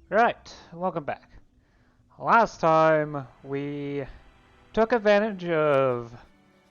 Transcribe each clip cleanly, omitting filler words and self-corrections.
Right, welcome back. Last time we took advantage of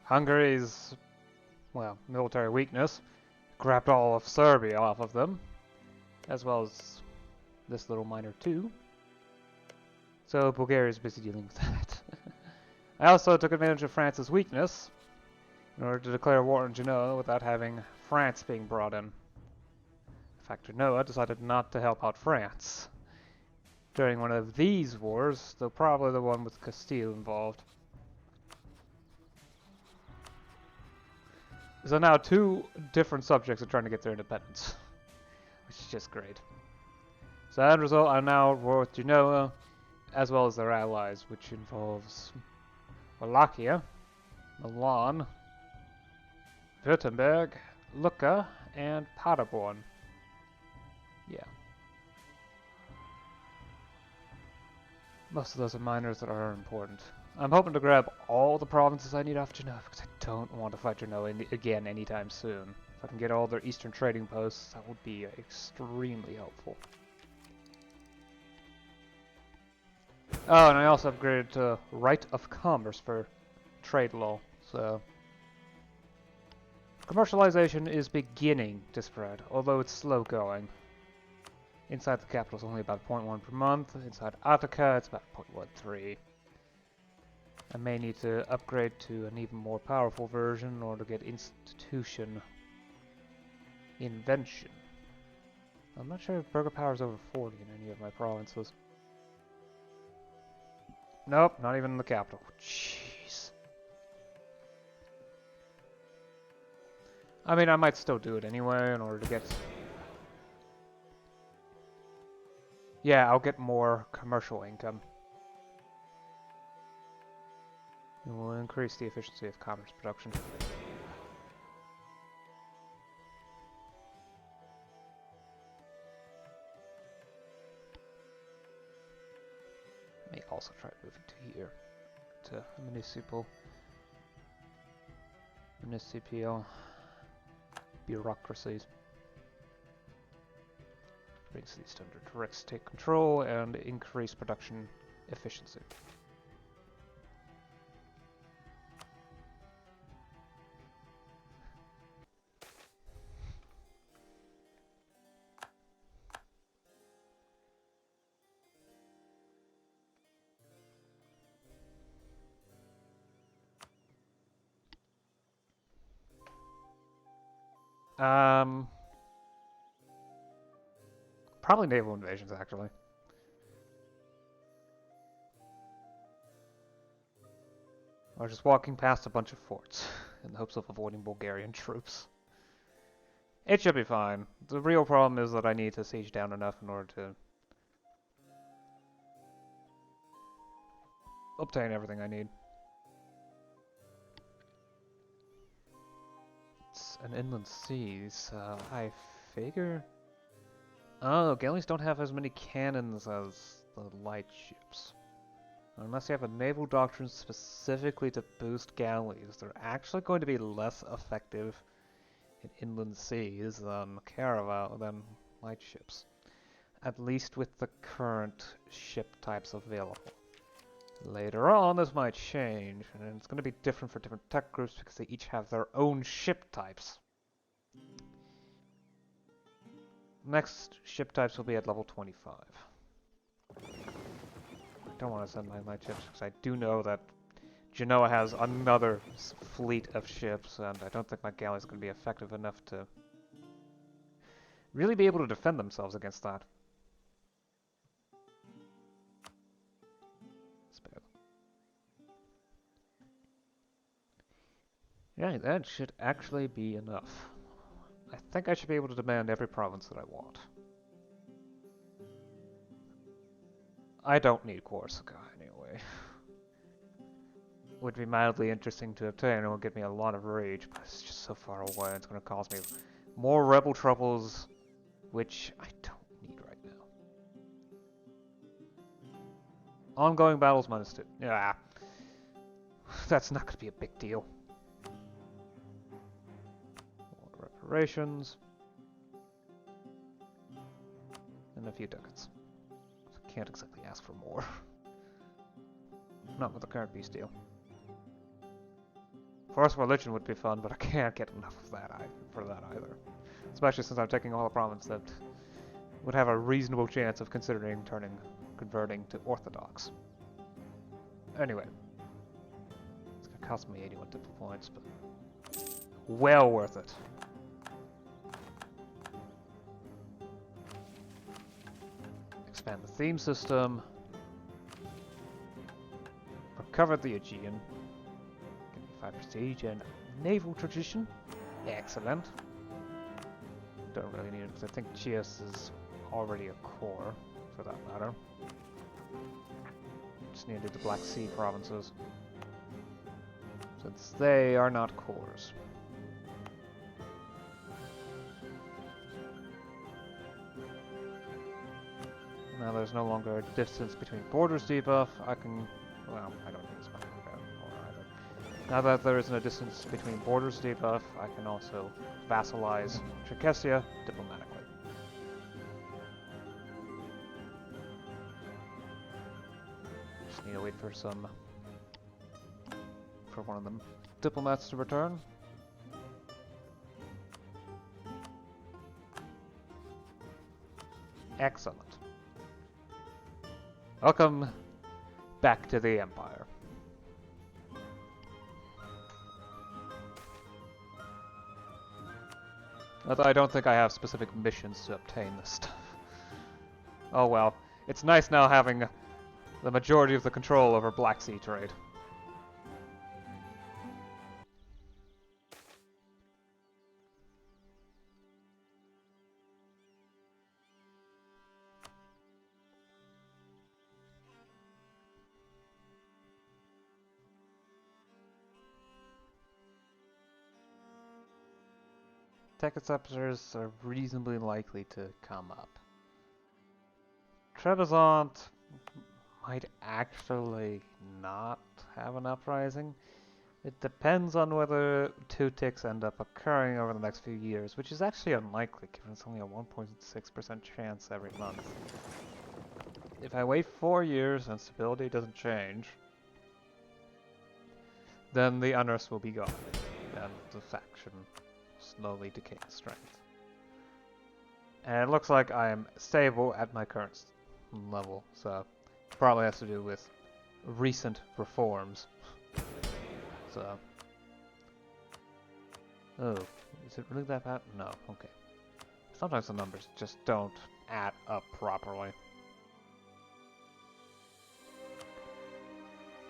Hungary's, military weakness, grabbed all of Serbia off of them, as well as this little minor too. So Bulgaria is busy dealing with that. I also took advantage of France's weakness in order to declare war on Genoa without having France being brought in. In fact, Genoa decided not to help out France during one of these wars, though probably the one with Castile involved. So now two different subjects are trying to get their independence, which is just great. So as a result, I'm now at war with Genoa, as well as their allies, which involves Wallachia, Milan, Württemberg, Lucca, and Paderborn. Yeah. Most of those are minors that are important. I'm hoping to grab all the provinces I need off Genoa because I don't want to fight Genoa again anytime soon. If I can get all their eastern trading posts, that would be extremely helpful. Oh, and I also upgraded to Right of Commerce for trade law, so commercialization is beginning to spread, although it's slow going. Inside the capital is only about 0.1 per month. Inside Attica, it's about 0.13. I may need to upgrade to an even more powerful version in order to get institution invention. I'm not sure if burger power is over 40 in any of my provinces. Nope, not even in the capital. Jeez. I mean, I might still do it anyway in order to get... Yeah, I'll get more commercial income. It will increase the efficiency of commerce production. I may also try moving to here, to municipal bureaucracies. Brings these under direct state control and increase production efficiency. Probably naval invasions, actually. Or just walking past a bunch of forts in the hopes of avoiding Bulgarian troops. It should be fine. The real problem is that I need to siege down enough in order to obtain everything I need. It's an inland sea, so I figure... Oh, galleys don't have as many cannons as the light ships. Unless you have a naval doctrine specifically to boost galleys, they're actually going to be less effective in inland seas than light ships. At least with the current ship types available. Later on, this might change, and it's going to be different for different tech groups because they each have their own ship types. Next ship types will be at level 25. I don't want to send my light ships because I do know that Genoa has another fleet of ships, and I don't think my galley is going to be effective enough to really be able to defend themselves against that. Yeah, that should actually be enough. I think I should be able to demand every province that I want. I don't need Corsica anyway. Would be mildly interesting to obtain. It will give me a lot of rage, but it's just so far away. It's going to cause me more rebel troubles, which I don't need right now. Ongoing battles -2. Yeah, that's not going to be a big deal. More reparations. And a few ducats. can't exactly ask for more. Not with the current peace deal. Forced religion would be fun, but I can't get enough of that for that either. Especially since I'm taking all the province that would have a reasonable chance of converting to Orthodox. Anyway. It's gonna cost me 81 diplo points, but well worth it. Expand the theme system. Recovered the Aegean. Give me 5 prestige and naval tradition. Excellent. Don't really need it because I think Chios is already a core, for that matter. Just need to do the Black Sea provinces, since they are not cores. Now there's no longer a distance between borders debuff. I can, well, I don't need this much more either. Now that there isn't a distance between borders debuff, I can also vassalize Cherkessia diplomatically. Just need to wait for one of them diplomats to return. Excellent. Welcome back to the Empire. Although I don't think I have specific missions to obtain this stuff. Oh well, it's nice now having the majority of the control over Black Sea trade. Tech acceptors are reasonably likely to come up. Trebizond might actually not have an uprising. It depends on whether 2 ticks end up occurring over the next few years, which is actually unlikely given it's only a 1.6% chance every month. If I wait 4 years and stability doesn't change, then the unrest will be gone, and the faction slowly decay in strength. And it looks like I am stable at my current level, so it probably has to do with recent reforms. So, oh, is it really that bad? No, okay. Sometimes the numbers just don't add up properly.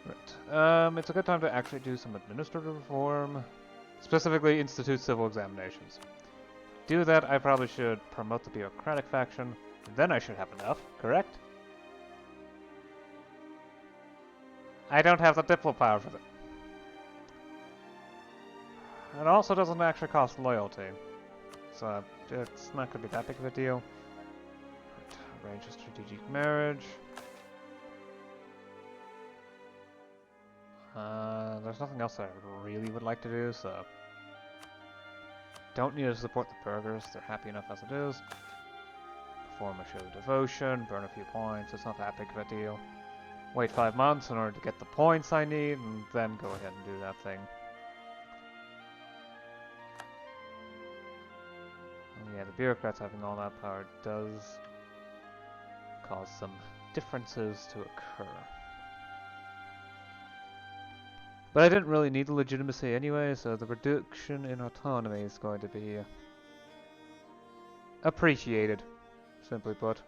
Right, it's a good time to actually do some administrative reform. Specifically, institute civil examinations. Do that, I probably should promote the bureaucratic faction. Then I should have enough, correct? I don't have the diplo power for that. It also doesn't actually cost loyalty. So, it's not going to be that big of a deal. Right, arrange a strategic marriage. There's nothing else that I really would like to do, so... Don't need to support the burghers, they're happy enough as it is. Perform a show of devotion, burn a few points, it's not that big of a deal. Wait 5 months in order to get the points I need, and then go ahead and do that thing. And yeah, the bureaucrats having all that power does cause some differences to occur. But I didn't really need the legitimacy anyway, so the reduction in autonomy is going to be appreciated, simply put.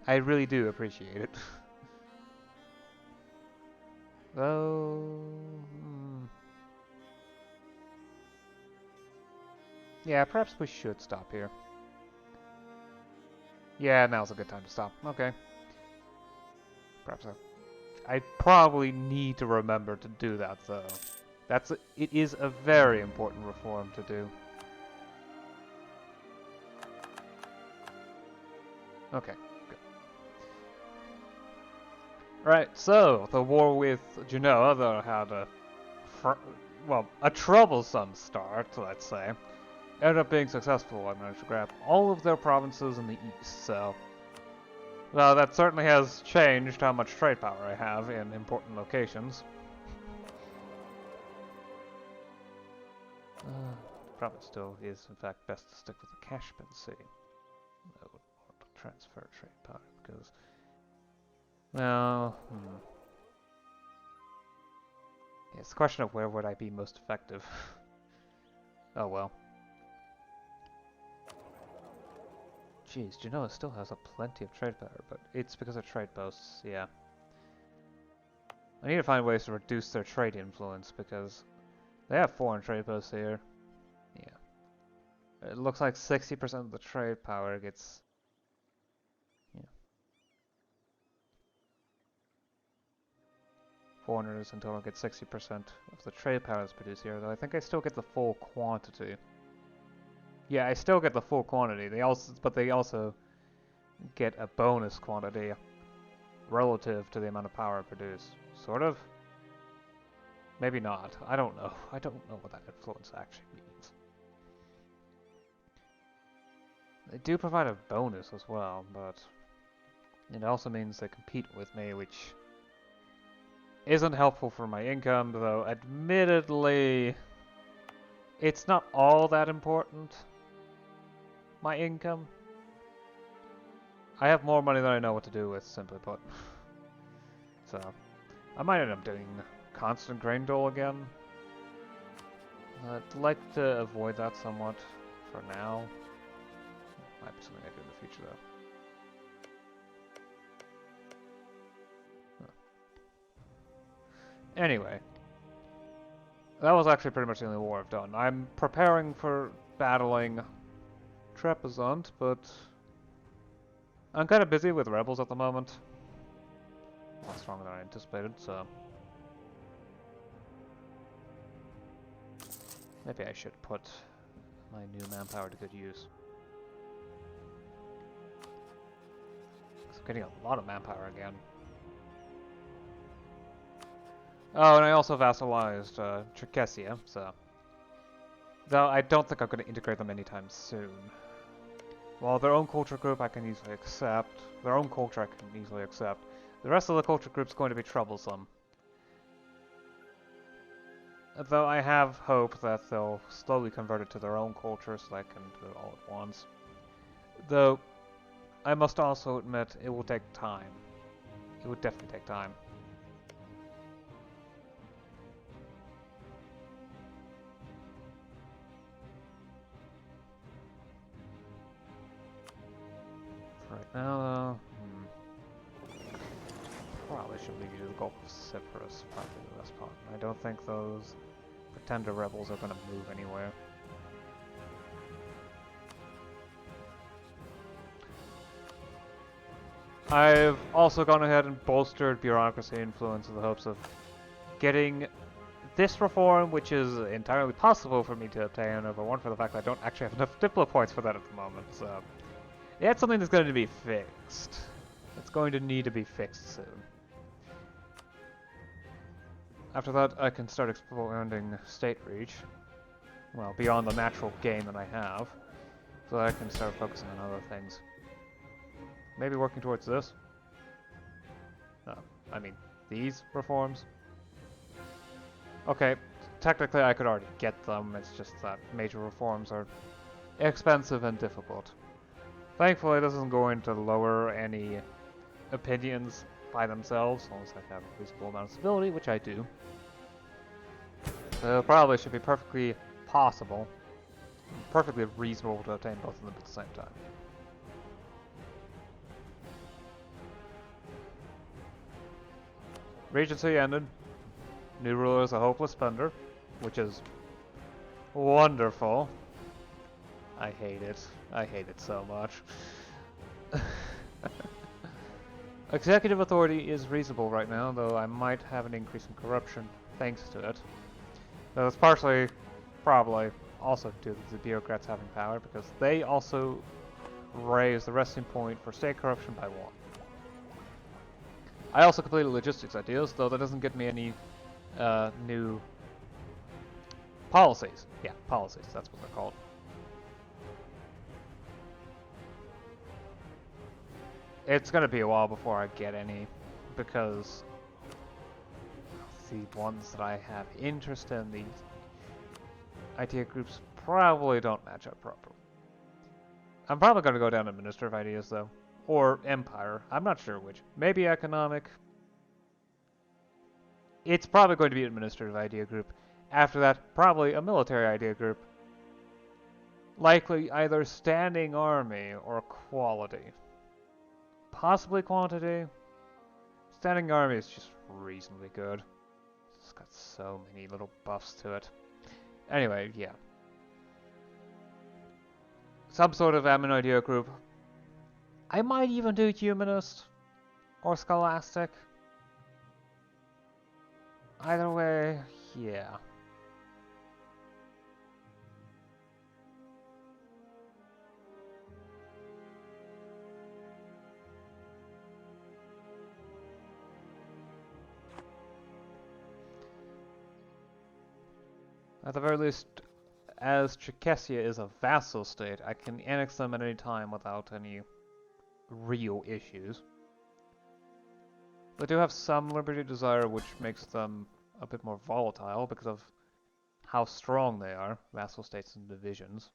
I really do appreciate it. Though... Yeah, perhaps we should stop here. Yeah, now's a good time to stop. Okay. Perhaps I probably need to remember to do that, though. It is a very important reform to do. Okay, good. Right, so, the war with Genoa, though, had a troublesome start, let's say. Ended up being successful. I managed to grab all of their provinces in the east, so... Well, that certainly has changed how much trade power I have in important locations. Probably still is, in fact, best to stick with the cash currency. I would want to transfer trade power because, well, it's a question of where would I be most effective. Oh well. Jeez, Genoa still has a plenty of trade power, but it's because of trade posts, yeah. I need to find ways to reduce their trade influence because they have foreign trade posts here. Yeah. It looks like 60% of the trade power gets... Yeah. Foreigners in total get 60% of the trade power that's produced here, though I think I still get the full quantity. Yeah, I still get the full quantity. But they also get a bonus quantity relative to the amount of power produced. Sort of? Maybe not. I don't know. I don't know what that influence actually means. They do provide a bonus as well, but it also means they compete with me, which isn't helpful for my income, though admittedly it's not all that important. My income. I have more money than I know what to do with, simply put. So, I might end up doing constant grain dole again. I'd like to avoid that somewhat for now. Might be something I do in the future, though. Huh. Anyway, that was actually pretty much the only war I've done. I'm preparing for battling Trapezant, but I'm kind of busy with rebels at the moment. A lot stronger than I anticipated, so maybe I should put my new manpower to good use. I'm getting a lot of manpower again. Oh, and I also vassalized Cherkessia, so... Though I don't think I'm going to integrate them anytime soon. While their own culture group I can easily accept. Their own culture I can easily accept. The rest of the culture group's going to be troublesome. Though I have hope that they'll slowly convert it to their own culture so I can do it all at once. Though, I must also admit, it will take time. It would definitely take time. For right now, probably should leave you the Gulf of Cyprus, probably the best part. I don't think those pretender rebels are going to move anywhere. I've also gone ahead and bolstered bureaucracy influence in the hopes of getting this reform, which is entirely possible for me to obtain, over one for the fact that I don't actually have enough Diplo points for that at the moment, so... Yeah, it's something that's going to be fixed. It's going to need to be fixed soon. After that, I can start expanding state reach. Well, beyond the natural gain that I have. So that I can start focusing on other things. Maybe working towards this. I mean, these reforms. Okay, technically I could already get them, it's just that major reforms are expensive and difficult. Thankfully, this isn't going to lower any opinions by themselves, as long as I have a reasonable amount of stability, which I do. So it probably should be perfectly possible, perfectly reasonable to obtain both of them at the same time. Regency ended. New ruler is a hopeless spender, which is wonderful. I hate it. I hate it so much. Executive authority is reasonable right now, though I might have an increase in corruption thanks to it. Though it's partially, probably, also due to the bureaucrats having power, because they also raise the resting point for state corruption by 1. I also completed logistics ideas, though that doesn't get me any new policies. Yeah, policies, that's what they're called. It's gonna be a while before I get any, because the ones that I have interest in, these idea groups probably don't match up properly. I'm probably gonna go down administrative ideas though, or empire. I'm not sure which. Maybe economic. It's probably going to be an administrative idea group. After that, probably a military idea group. Likely either standing army or quality. Possibly quantity. Standing army is just reasonably good. It's got so many little buffs to it. Anyway, yeah. Some sort of admin idea group. I might even do humanist or scholastic. Either way, yeah. At the very least, as Czechoslovakia is a vassal state, I can annex them at any time without any real issues. They do have some liberty desire, which makes them a bit more volatile because of how strong they are, vassal states and divisions.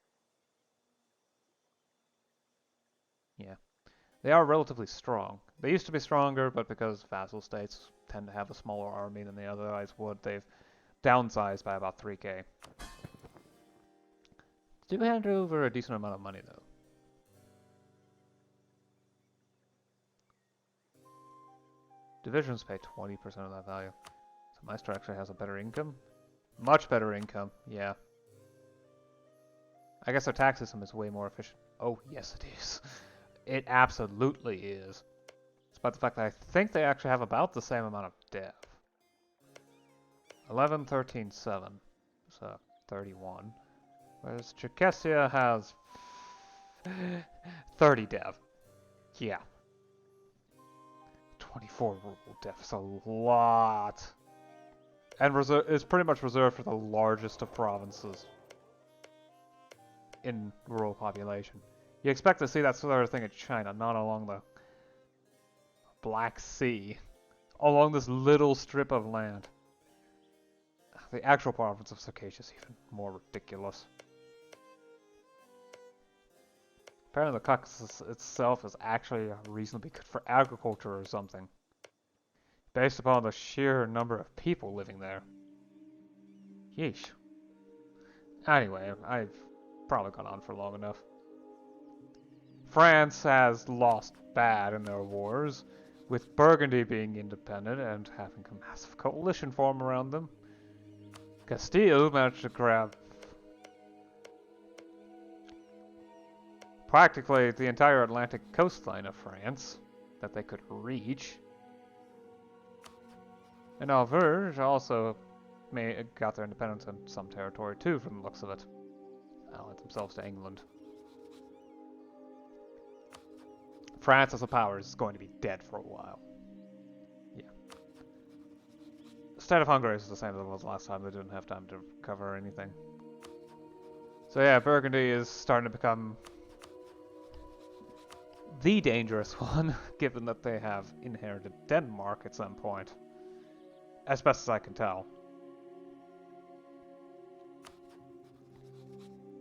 Yeah. They are relatively strong. They used to be stronger, but because vassal states tend to have a smaller army than they otherwise would, they've downsized by about 3k. Do hand over a decent amount of money, though. Divisions pay 20% of that value. So Maestro actually has a better income. Much better income, yeah. I guess their tax system is way more efficient. Oh, yes it is. It absolutely is. Despite the fact that I think they actually have about the same amount of dev. 11, 13, 7. So 31. Whereas Czechoslovakia has 30 dev. Yeah. 24 ruble dev is a lot. And is pretty much reserved for the largest of provinces in rural population. You expect to see that sort of thing in China, not along the Black Sea. Along this little strip of land. The actual province of Circassia is even more ridiculous. Apparently the Caucasus itself is actually reasonably good for agriculture or something. Based upon the sheer number of people living there. Yeesh. Anyway, I've probably gone on for long enough. France has lost bad in their wars, with Burgundy being independent and having a massive coalition form around them. Castile managed to grab practically the entire Atlantic coastline of France that they could reach. And Auvergne also got their independence in some territory too, from the looks of it. Allied themselves to England. France as a power is going to be dead for a while. Yeah. The state of Hungary is the same as it was last time. They didn't have time to cover anything. So yeah, Burgundy is starting to become the dangerous one, given that they have inherited Denmark at some point. As best as I can tell.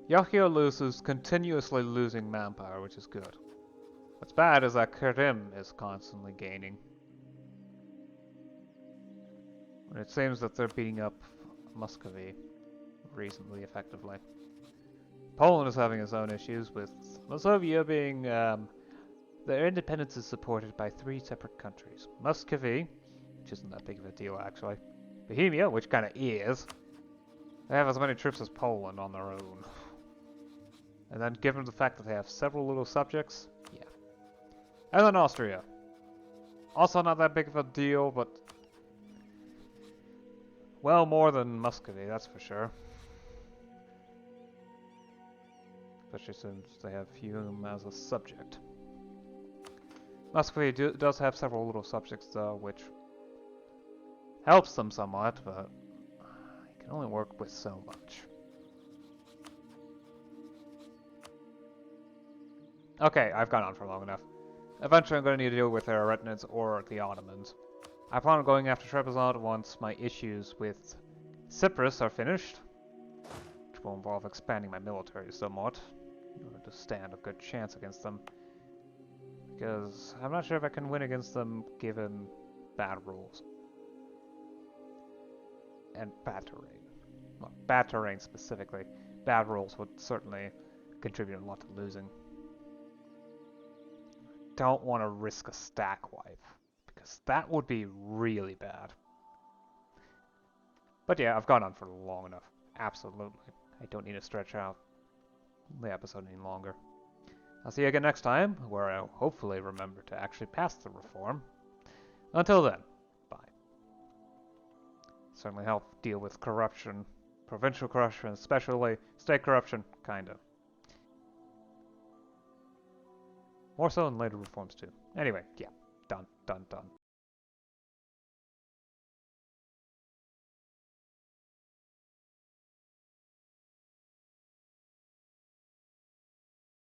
Yahoo is continuously losing manpower, which is good. What's bad is that Krim is constantly gaining. And it seems that they're beating up Muscovy reasonably effectively. Poland is having its own issues, with Mazovia being... their independence is supported by 3 separate countries. Muscovy, which isn't that big of a deal actually. Bohemia, which kind of is. They have as many troops as Poland on their own. And then given the fact that they have several little subjects, yeah. And then Austria. Also not that big of a deal, but... well, more than Muscovy, that's for sure. Especially since they have Fiume as a subject. Muscovy does have several little subjects though, which helps them somewhat, but you can only work with so much. Okay, I've gone on for long enough. Eventually I'm going to need to deal with the Aretinids or the Ottomans. I plan on going after Trebizond once my issues with Cyprus are finished, which will involve expanding my military somewhat in order to stand a good chance against them. Because I'm not sure if I can win against them given bad rules. And bad terrain. Well, bad terrain specifically. Bad rules would certainly contribute a lot to losing. Don't want to risk a stack wipe, because that would be really bad. But yeah, I've gone on for long enough. Absolutely. I don't need to stretch out the episode any longer. I'll see you again next time, where I'll hopefully remember to actually pass the reform. Until then, bye. Certainly help deal with corruption, provincial corruption especially, state corruption, kinda. More so in later reforms too. Anyway, yeah, done.